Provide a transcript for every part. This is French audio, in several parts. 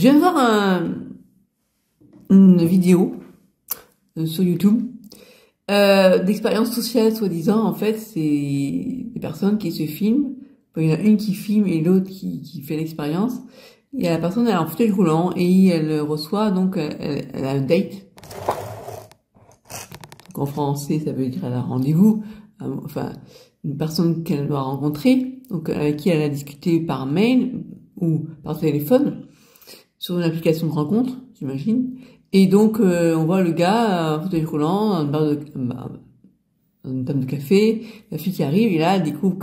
viens de voir une vidéo sur YouTube d'expérience sociale, soi-disant. En fait, c'est des personnes qui se filment. Il y en a une qui filme et l'autre qui fait l'expérience. Et la personne, elle a un fauteuil roulant et elle reçoit, donc, elle a un date. Donc, en français, ça veut dire elle a un rendez-vous. Enfin, une personne qu'elle doit rencontrer, donc avec qui elle a discuté par mail ou par téléphone sur une application de rencontre, j'imagine. Et donc on voit le gars, un fauteuil roulant, une table de café, la fille qui arrive et là elle découvre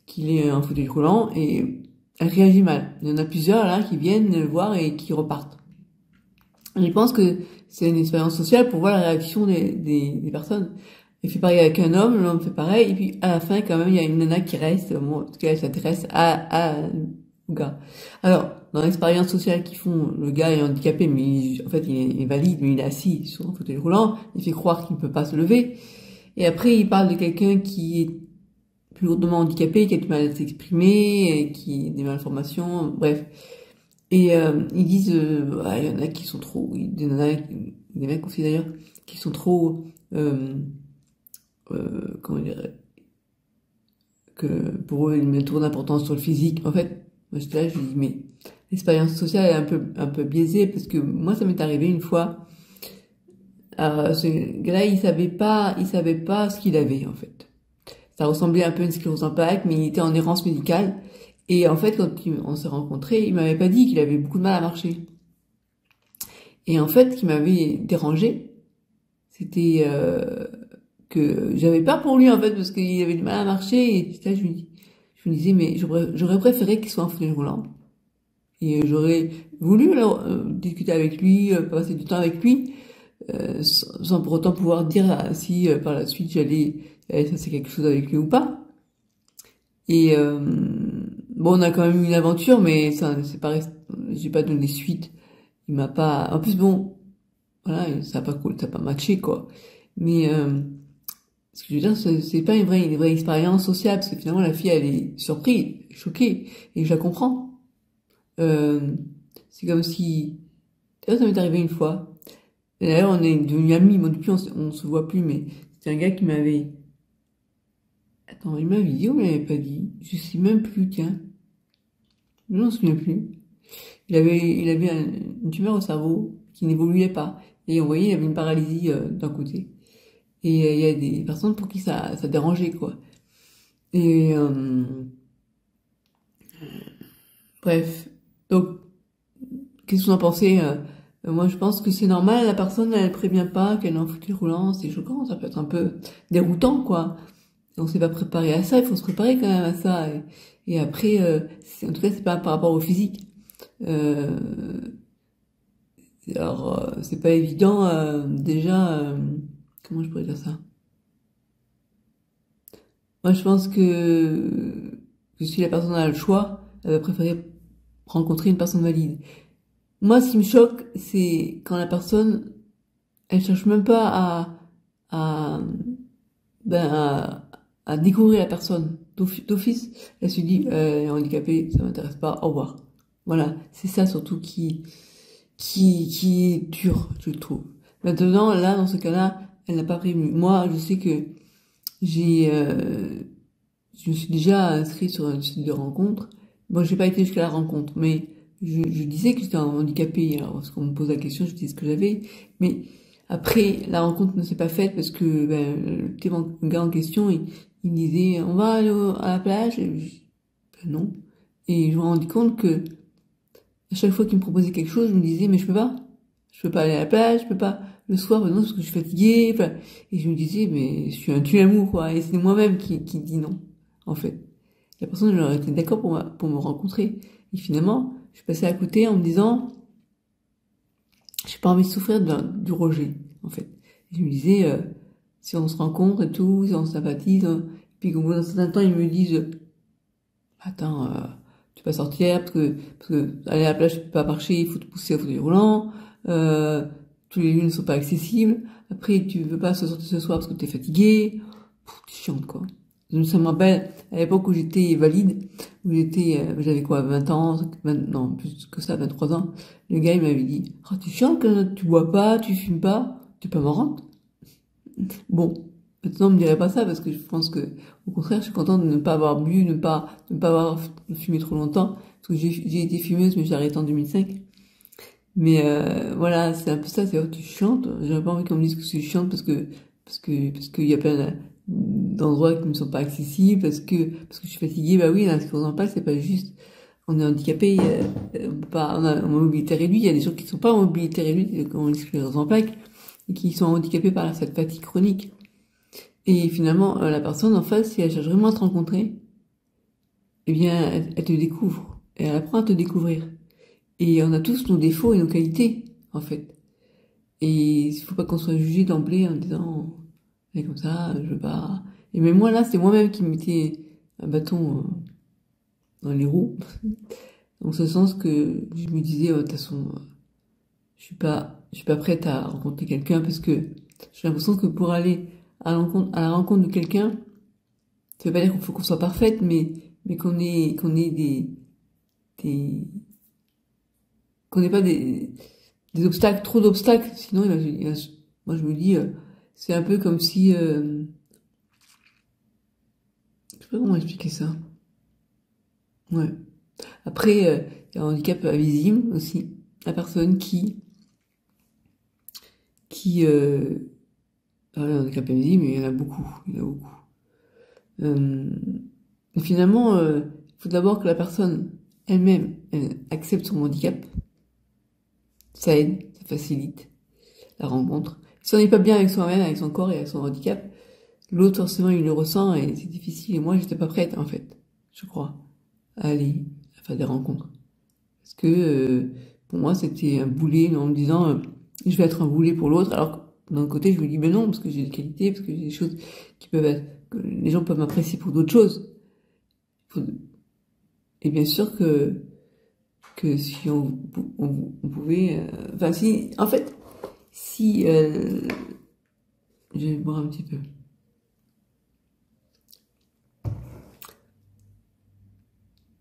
qu'il est un fauteuil roulant et elle réagit mal. Il y en a plusieurs là qui viennent le voir et qui repartent. Je pense que c'est une expérience sociale pour voir la réaction des personnes. Elle fait pareil avec un homme, l'homme fait pareil, et puis à la fin, quand même, il y a une nana qui reste, bon, en tout cas, elle s'intéresse au gars. Alors, dans l'expérience sociale qu'ils font, le gars est handicapé, mais en fait, il est valide, mais il est assis sur un fauteuil roulant, il fait croire qu'il ne peut pas se lever. Et après, il parle de quelqu'un qui est plus lourdement handicapé, qui a du mal à s'exprimer, et qui a des malformations, bref. Et ils disent, il y en a qui sont trop, des mecs aussi d'ailleurs, qui sont trop... comment dire, que pour eux ils mettent trop d'importance sur le physique. En fait, moi j'étais là, je me dis mais l'expérience sociale est un peu biaisée parce que moi ça m'est arrivé une fois. Ce gars-là il savait pas ce qu'il avait en fait. Ça ressemblait un peu à une sclérose en plaques, mais il était en errance médicale. Et en fait quand on s'est rencontrés, il m'avait pas dit qu'il avait beaucoup de mal à marcher. Et en fait, ce qui m'avait dérangé, c'était que j'avais peur pour lui en fait parce qu'il avait du mal à marcher et là je me disais mais j'aurais préféré qu'il soit en fauteuil roulant et j'aurais voulu alors discuter avec lui, passer du temps avec lui sans pour autant pouvoir dire si par la suite j'allais c'est quelque chose avec lui ou pas. Et bon on a quand même eu une aventure mais ça c'est pas j'ai pas donné suite. Il m'a pas en plus bon voilà ça a pas matché quoi. Mais ce que je veux dire, c'est pas une vraie expérience sociale, parce que finalement, la fille, elle est surprise, choquée, et je la comprends. C'est comme si, d'ailleurs, ça m'est arrivé une fois. Et d'ailleurs, on est devenus amis, bon, depuis, on se voit plus, mais c'était un gars qui m'avait, attends, il m'avait dit, ou il m'avait pas dit, je sais même plus, tiens. Je m'en souviens plus. Il avait une tumeur au cerveau qui n'évoluait pas. Et on voyait, il avait une paralysie d'un côté. Et il y a des personnes pour qui ça dérangeait, quoi. Et bref. Donc, qu'est-ce que vous en pensez moi, je pense que c'est normal. La personne, elle prévient pas qu'elle est en fauteuil roulant. C'est choquant. Ça peut être un peu déroutant, quoi. On s'est pas préparé à ça. Il faut se préparer quand même à ça. Et après, en tout cas, c'est pas par rapport au physique. Alors, c'est pas évident. Déjà, comment je pourrais dire ça? Moi, je pense que si la personne a le choix, elle va préférer rencontrer une personne valide. Moi, ce qui me choque, c'est quand la personne, elle cherche même pas à découvrir la personne. D'office, elle se dit, elle est handicapée, ça m'intéresse pas, au revoir. Voilà. C'est ça, surtout, qui est dur, je trouve. Maintenant, là, dans ce cas-là, elle n'a pas prévenu. Moi, je sais que je me suis déjà inscrit sur un site de rencontre. Bon, j'ai pas été jusqu'à la rencontre, mais je disais que j'étais handicapée. Alors, parce qu'on me pose la question, je disais ce que j'avais. Mais après, la rencontre ne s'est pas faite parce que le gars en question, il me disait, on va aller à la plage. Et non. Et je me rendis compte que à chaque fois qu'il me proposait quelque chose, je me disais, mais je peux pas. Je peux pas aller à la plage, je peux pas le soir, non, parce que je suis fatiguée. Enfin, et je me disais, mais je suis un tue-l'amour, quoi. Et c'est moi-même qui dis non, en fait. La personne, elle aurait été d'accord pour me rencontrer. Et finalement, je suis passée à côté en me disant, j'ai pas envie de souffrir du rejet, en fait. Et je me disais, si on se rencontre et tout, si on sympathise, puis qu'au bout d'un certain temps, ils me disent, attends, tu peux pas sortir parce que aller à la plage, tu peux pas marcher, il faut te pousser au fauteuil roulant, tous les lieux ne sont pas accessibles, après tu veux pas sortir ce soir parce que t'es fatigué, t'es chiante, quoi. Ça me rappelle, à l'époque où j'étais valide, où j'avais quoi, 20 ans, non, plus que ça, 23 ans, le gars, il m'avait dit, oh, tu chantes que tu bois pas, tu fumes pas, t'es pas marrante. Bon, maintenant, on me dirait pas ça, parce que je pense que, au contraire, je suis contente de ne pas avoir bu, ne pas avoir fumé trop longtemps, parce que j'ai été fumeuse, mais j'ai arrêté en 2005. Mais, voilà, c'est un peu ça, c'est, oh, tu chantes, j'avais pas envie qu'on me dise que je chante parce qu'il y a plein d'endroits qui ne sont pas accessibles, parce que je suis fatiguée, bah oui, la sclérose en plaques, c'est pas juste, on est handicapé, on peut pas, on a une mobilité réduite, il y a des gens qui sont pas en mobilité réduite, qui ont une sclérose en plaques, et qui sont handicapés par cette fatigue chronique. Et finalement, la personne en face, si elle cherche vraiment à te rencontrer, eh bien, elle te découvre, et elle apprend à te découvrir. Et on a tous nos défauts et nos qualités, en fait. Et il faut pas qu'on soit jugé d'emblée en disant, c'est comme ça, je veux pas. Et même moi, là, c'est moi-même qui mettais un bâton dans les roues. Dans ce sens que je me disais, de toute façon, je suis pas prête à rencontrer quelqu'un parce que j'ai l'impression que pour aller à la rencontre de quelqu'un, ça veut pas dire qu'il faut qu'on soit parfaite, mais qu'on ait qu'on n'ait pas des obstacles, trop d'obstacles. Sinon, moi, je me dis, c'est un peu comme si, je sais pas comment expliquer ça. Ouais. Après, il y a un handicap invisible aussi. La personne qui, ah, le handicap invisible, mais il y en a beaucoup, il y en a beaucoup. Euh, Finalement, il faut d'abord que la personne elle-même, elle accepte son handicap. Ça aide, ça facilite la rencontre. Si on n'est pas bien avec soi-même, avec son corps et avec son handicap, l'autre forcément il le ressent et c'est difficile. Et moi j'étais pas prête en fait, je crois, à aller à faire des rencontres. Parce que pour moi c'était un boulet en me disant je vais être un boulet pour l'autre. Alors que d'un côté je me dis ben non parce que j'ai des qualités, parce que j'ai des choses qui peuvent être, que les gens peuvent m'apprécier pour d'autres choses. Et bien sûr que si on pouvait, enfin si en fait si je vais boire un petit peu.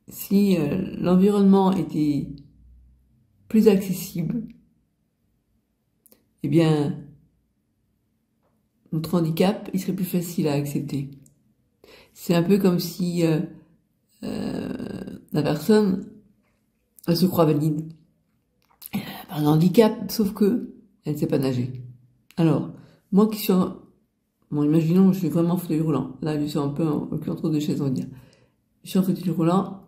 Si l'environnement était plus accessible, eh bien, notre handicap, il serait plus facile à accepter. C'est un peu comme si la personne, elle se croit valide. Elle a pas un handicap, sauf que elle ne sait pas nager. Alors, moi qui suis, bon, imaginons, je suis vraiment en fauteuil roulant. Là, je suis un peu en cul entre deux chaises, on va dire. Je suis en fauteuil roulant,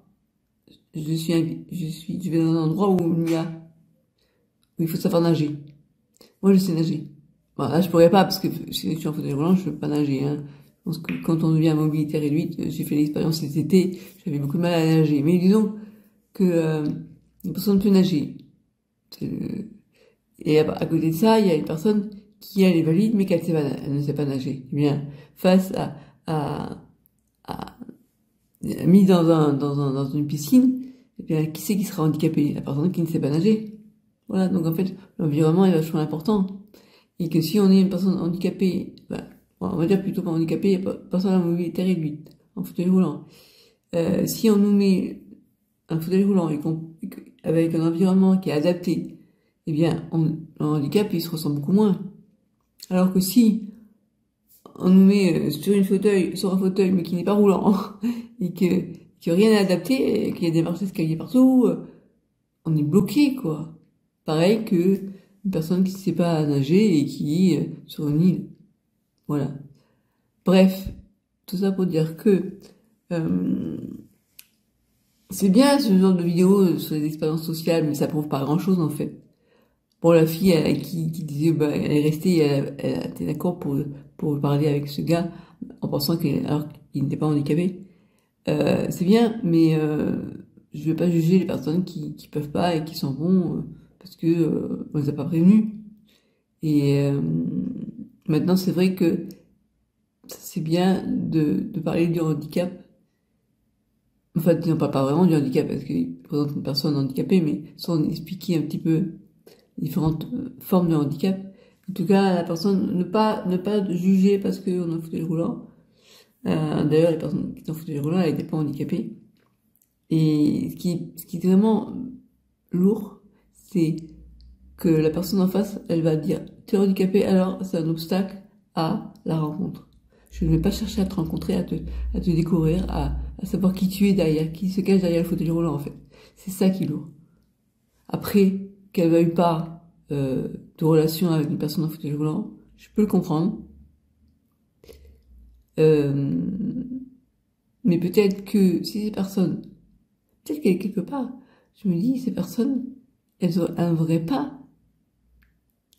je vais dans un endroit où il faut savoir nager. Moi, je sais nager. Bon, là, je pourrais pas, parce que si je suis en fauteuil roulant, je peux pas nager, hein. Je pense que quand on devient à mobilité réduite, j'ai fait l'expérience cet été, j'avais beaucoup de mal à nager. Mais disons que, une personne peut nager. Et à côté de ça, il y a une personne qui, elle, est valide, mais elle ne sait pas nager. Eh bien, face à, mis dans une piscine, eh bien, qui c'est qui sera handicapé? La personne qui ne sait pas nager. Voilà. Donc, en fait, l'environnement est vachement important. Et que si on est une personne handicapée, ben, bon, on va dire plutôt pas handicapée, personne à mobilité réduite, en fauteuil roulant. Si on nous met un fauteuil roulant avec un environnement qui est adapté, eh bien, le handicap, il se ressent beaucoup moins. Alors que si on nous met sur un fauteuil, mais qui n'est pas roulant, et que rien n'est adapté, et qu'il y a des marches d'escalier partout, on est bloqué, quoi. Pareil que une personne qui ne sait pas nager et qui est sur une île. Voilà. Bref, tout ça pour dire que c'est bien ce genre de vidéo sur les expériences sociales, mais ça prouve pas grand-chose en fait. Pour la fille qui disait, bah, elle est restée, elle était d'accord pour parler avec ce gars en pensant alors qu'il n'était pas handicapé. C'est bien, mais je vais pas juger les personnes qui peuvent pas et qui s'en vont parce que on les a pas prévenus. Et maintenant, c'est vrai que c'est bien de parler du handicap. En fait, ils n'en parlent pas vraiment du handicap parce qu'ils présentent une personne handicapée, mais sans expliquer un petit peu différentes formes de handicap. En tout cas, la personne, ne pas juger parce qu'on a un fauteuil roulant, D'ailleurs, les personnes qui étaient en fauteuil roulant, elles n'étaient pas handicapées. Et ce qui est vraiment lourd, c'est que la personne en face, elle va dire, tu es handicapé, alors c'est un obstacle à la rencontre. Je ne vais pas chercher à te rencontrer, à te découvrir, à savoir qui tu es derrière, qui se cache derrière le fauteuil roulant, en fait. C'est ça qui est lourd. Après, qu'elle veuille pas de relation avec une personne en fauteuil roulant, je peux le comprendre. Mais peut-être que si ces personnes, peut-être qu'elle est quelque part, je me dis, ces personnes, elles n'aimeraient pas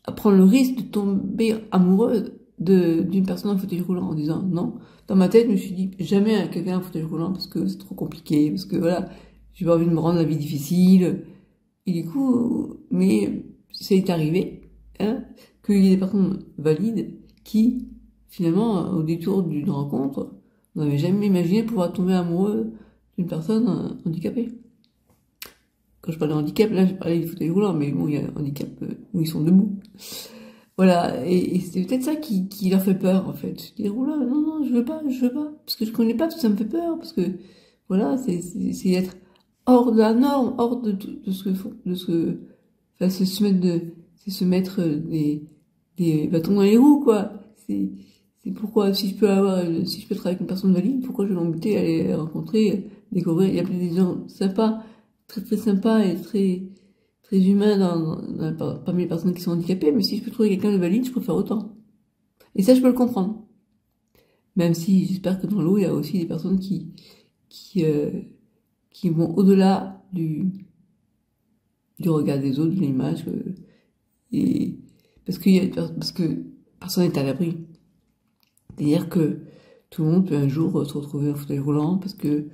à prendre le risque de tomber amoureuse d'une personne en fauteuil roulant en disant non. Dans ma tête, je me suis dit jamais à quelqu'un en fauteuil roulant parce que c'est trop compliqué, parce que voilà, j'ai pas envie de me rendre la vie difficile. Et du coup, mais ça est arrivé, hein, qu'il y ait des personnes valides qui, finalement, au détour d'une rencontre, n'avaient jamais imaginé pouvoir tomber amoureux d'une personne handicapée. Quand je parle de handicap, là, je parlais du fauteuil roulant, mais bon, il y a un handicap où ils sont debout. Voilà, et c'est peut-être ça qui leur fait peur, en fait. Je dis, oula, non, non, je veux pas, parce que je connais pas, parce que ça me fait peur, parce que, voilà, c'est être hors de la norme, hors de ce que font, enfin, c'est se mettre des bâtons dans les roues, quoi. C'est pourquoi, si je peux travailler avec une personne valide, pourquoi je vais m'embêter à aller rencontrer, découvrir, il y a plein de gens sympas, très, très sympas et très humains parmi les personnes qui sont handicapées, mais si je peux trouver quelqu'un de valide, je préfère autant. Et ça, je peux le comprendre. Même si j'espère que dans l'eau, il y a aussi des personnes qui vont au-delà du regard des autres, de l'image, et parce que personne n'est à l'abri. C'est-à-dire que tout le monde peut un jour se retrouver en fauteuil roulant parce que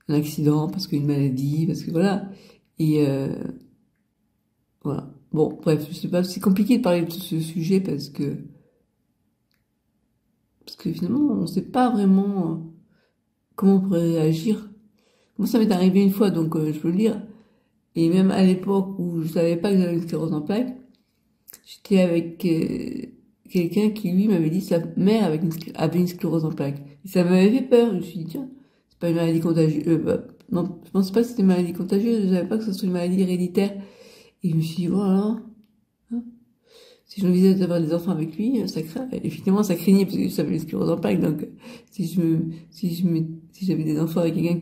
un accident, parce qu'une maladie, parce que voilà. Et voilà. Bon, bref, je sais pas, c'est compliqué de parler de ce sujet parce que finalement, on sait pas vraiment comment on pourrait réagir. Moi, ça m'est arrivé une fois, donc je peux le dire. Et même à l'époque où je savais pas que j'avais une sclérose en plaques, j'étais avec quelqu'un qui, lui, m'avait dit que sa mère avait une sclérose en plaques. Et ça m'avait fait peur. Je me suis dit, tiens, c'est pas une maladie contagieuse. Non, je pensais pas que c'était une maladie contagieuse. Je savais pas que ce soit une maladie héréditaire. Et je me suis dit, voilà. Hein, si j'envisage d'avoir des enfants avec lui, ça craint. Et finalement, ça craignait parce que j'avais une sclérose en plaques. Donc, si j'avais des enfants avec quelqu'un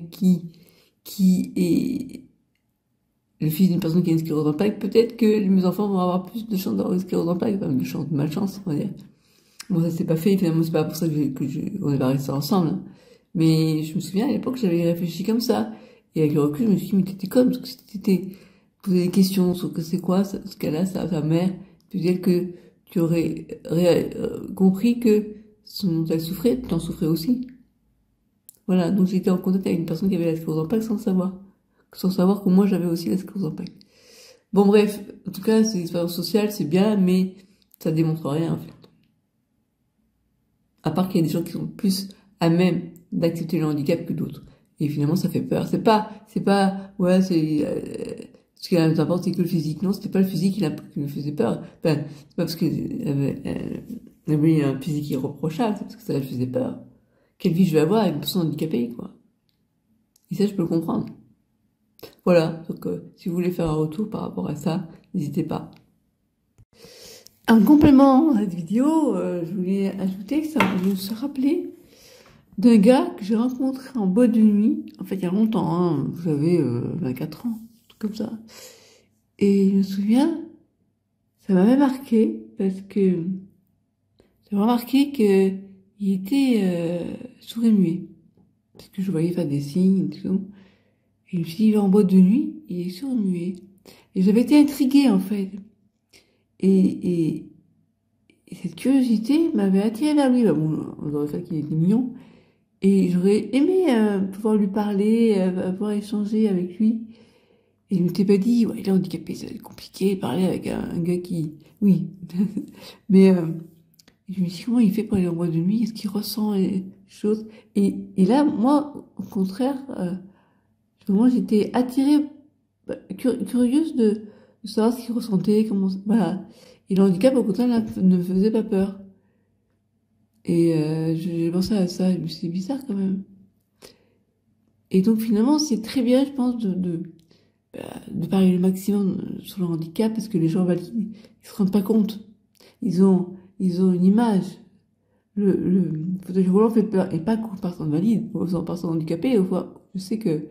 qui est le fils d'une personne qui a une sclérose en plaques, peut-être que mes enfants vont avoir plus de chance d'avoir une sclérose en plaques, enfin, de chance, de malchance, on va dire. Bon, ça s'est pas fait, finalement, c'est pas pour ça qu'on est pas restés ensemble, hein. Mais je me souviens, à l'époque, j'avais réfléchi comme ça. Et avec le recul, je me suis dit, mais t'étais comme, parce que si t'étais posé des questions sur que c'est quoi, ce qu'elle a, sa mère, peut-être que tu aurais compris que elle souffrait, tu en souffrais aussi. Voilà, donc j'étais en contact avec une personne qui avait la sclérose en plaques sans savoir que moi j'avais aussi la sclérose en plaques. Bon bref, en tout cas, c'est une expérience sociale, c'est bien, mais ça démontre rien en fait. À part qu'il y a des gens qui sont plus à même d'accepter le handicap que d'autres. Et finalement, ça fait peur. Ouais, ce qui importe, c'est que le physique. Non, c'était pas le physique qui me faisait peur. Enfin, c'est pas parce qu'elle avait un physique irréprochable, c'est parce que ça lui faisait peur. Quelle vie je vais avoir avec une personne handicapée, quoi. Et ça, je peux le comprendre. Voilà, donc si vous voulez faire un retour par rapport à ça, n'hésitez pas. En complément à cette vidéo, je voulais ajouter que je me suis rappelé d'un gars que j'ai rencontré en boîte de nuit, en fait il y a longtemps, hein, j'avais 24 ans, un truc comme ça. Et je me souviens, ça m'avait marqué, parce que j'ai remarqué qu'il était sourd et muet, parce que je voyais faire des signes et tout. Et je me suis dit, il est en boîte de nuit, il est sourd et muet. Et j'avais été intriguée en fait. Et cette curiosité m'avait attirée vers lui. Bah bon, on aurait fait qu'il était mignon. Et j'aurais aimé pouvoir lui parler, pouvoir échanger avec lui. Et je ne m'étais pas dit, ouais, il est handicapé, ça va être compliqué de parler avec un gars qui... Oui. Mais je me suis dit, comment il fait pour aller en boîte de nuit? Est-ce qu'il ressent les choses? Et là, moi, au contraire, vraiment, j'étais attirée, curieuse de savoir ce qu'il ressentait, comment... Voilà. Et le handicap, au contraire, là, ne me faisait pas peur. Et j'ai pensé à ça, je me suis dit, c'est bizarre quand même. Et donc finalement, c'est très bien, je pense, de parler le maximum sur le handicap, parce que les gens valides, ils se rendent pas compte. Ils ont une image. Le fauteuil roulant fait peur, et pas qu'aux personnes valides, aux personnes handicapées. Je sais que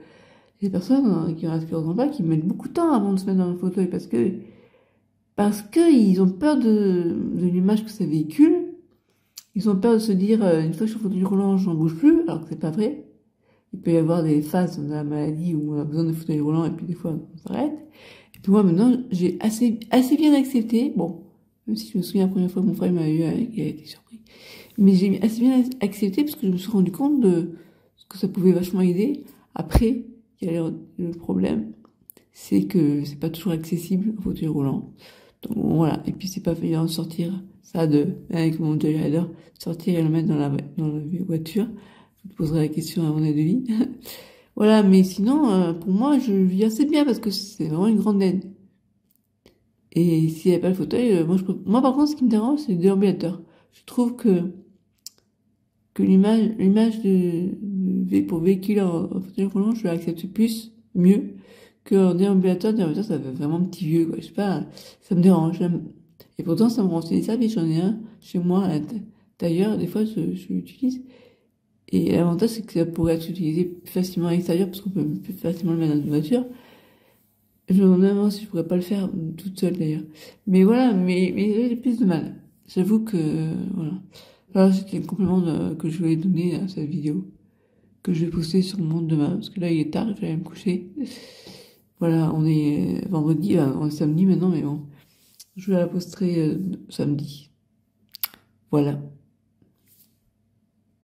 les personnes qui ont la sclérose en plaques, qui mettent beaucoup de temps avant de se mettre dans le fauteuil, parce que ils ont peur de l'image que ça véhicule. Ils ont peur de se dire, une fois que je suis en fauteuil roulant, j'en bouge plus, alors que c'est pas vrai. Il peut y avoir des phases dans la maladie où on a besoin de fauteuil roulant et puis des fois on s'arrête. Et puis moi maintenant, j'ai assez bien accepté, bon, même si je me souviens la première fois que mon frère m'a eu, il a été surpris. Mais j'ai assez bien accepté parce que je me suis rendu compte de ce que ça pouvait vachement aider. Après, il y a le problème, c'est que c'est pas toujours accessible au fauteuil roulant. Donc voilà, et puis c'est pas faisant de sortir ça avec mon Joy Rider, sortir et le mettre dans la voiture. Je te poserai la question à mon avis. Voilà, mais sinon, pour moi, je vis assez bien parce que c'est vraiment une grande aide. Et s'il n'y avait pas le fauteuil, moi par contre, ce qui me dérange, c'est le déambulateur. Je trouve que l'image pour véhiculer en fauteuil roulant, je l'accepte mieux qu'en déambulateur. Déambulateur, ça fait vraiment petit vieux, quoi. Je sais pas, ça me dérange. Et pourtant, ça me rend aussi des services. J'en ai un chez moi, d'ailleurs, des fois, je l'utilise. Et l'avantage, c'est que ça pourrait être utilisé plus facilement à l'extérieur, parce qu'on peut plus facilement le mettre dans une voiture. Je me demande si je pourrais pas le faire toute seule, d'ailleurs. Mais voilà, mais j'ai plus de mal. J'avoue que, voilà. Voilà, c'était le complément que je voulais donner à cette vidéo, que je vais poster sur le monde demain, parce que là, il est tard, je vais aller me coucher. Voilà, on est vendredi, on est samedi maintenant, mais bon. Je la posterai samedi. Voilà.